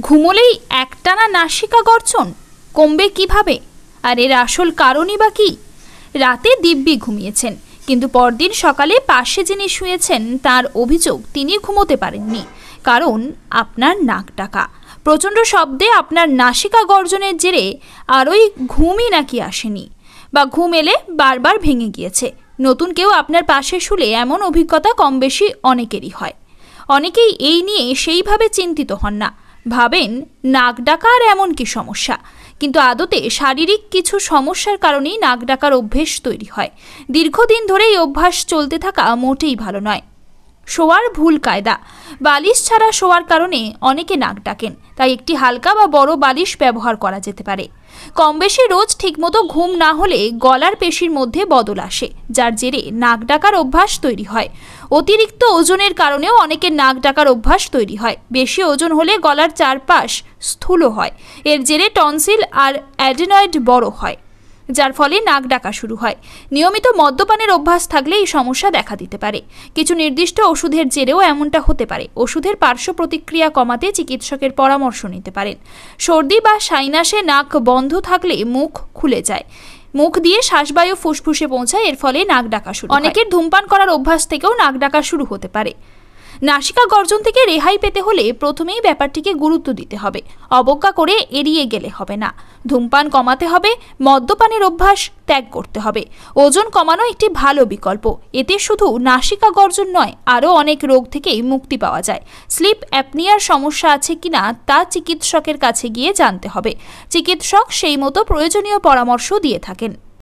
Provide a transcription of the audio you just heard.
ঘুমোলেই একটানা নাসিকা গর্জন কমবে কিভাবে? আর এর আসল কারণই বা কি? রাতে দিব্যি ঘুমিয়েছেন, কিন্তু পরদিন সকালে পাশে যিনি শুয়েছেন তার অভিযোগ তিনি ঘুমোতে পারেননি, কারণ আপনার নাক ডাকা। প্রচণ্ড শব্দে আপনার নাসিকা গর্জনের জেরে আরই ঘুমই নাকি আসেনি, বা ঘুম এলে বারবার ভেঙে গিয়েছে। নতুন কেউ আপনার পাশে শুলে এমন অভিজ্ঞতা কম বেশি অনেকেরই হয়। অনেকেই এই নিয়ে সেইভাবে চিন্তিত হন না, ভাবেন নাক ডাকার এমন কি সমস্যা, কিন্তু আদতে শারীরিক কিছু সমস্যার কারণেই নাক ডাকার অভ্যেস তৈরি হয়। দীর্ঘদিন ধরে এই অভ্যাস চলতে থাকা মোটেই ভালো নয়। শোয়ার ভুল কায়দা। বালিশ ছাড়া শোয়ার কারণে অনেকে নাক ডাকেন, তাই একটি হালকা বা বড় বালিশ ব্যবহার করা যেতে পারে। কম বেশি রোজ ঠিকমতো ঘুম না হলে গলার পেশির মধ্যে বদল আসে, যার জেরে নাক ডাকার অভ্যাস তৈরি হয়। অতিরিক্ত ওজনের কারণেও অনেকের নাক ডাকার অভ্যাস তৈরি হয়। বেশি ওজন হলে গলার চারপাশ স্থূল হয়, এর জেরে টনসিল আর অ্যাডেনয়েড বড় হয়, যার ফলে নাক ডাকা শুরু হয়। নিয়মিত মদ্যপানের অভ্যাস থাকলে এই সমস্যা দেখা দিতে পারে। কিছু নির্দিষ্ট ওষুধের জেরেও এমনটা হতে পারে। ওষুধের পার্শ্ব প্রতিক্রিয়া কমাতে চিকিৎসকের পরামর্শ নিতে পারেন। সর্দি বা সাইনাসে নাক বন্ধ থাকলে মুখ খুলে যায়, মুখ দিয়ে শ্বাসবায়ু ফুসফুসে পৌঁছায়, এর ফলে নাক ডাকা শুরু হয়। অনেকের ধূমপান করার অভ্যাস থেকেও নাক ডাকা শুরু হতে পারে। নাসিকা গর্জন থেকে রেহাই পেতে হলে প্রথমেই ব্যাপারটিকে গুরুত্ব দিতে হবে, অবজ্ঞা করে এড়িয়ে গেলে হবে না। ধূমপান কমাতে হবে, মদ্যপানের অভ্যাস ত্যাগ করতে হবে। ওজন কমানো একটি ভালো বিকল্প। এতে শুধু নাসিকা গর্জন নয়, আরও অনেক রোগ থেকেই মুক্তি পাওয়া যায়। স্লিপ অ্যাপনিয়ার সমস্যা আছে কিনা তা চিকিৎসকের কাছে গিয়ে জানতে হবে। চিকিৎসক সেই মতো প্রয়োজনীয় পরামর্শ দিয়ে থাকেন।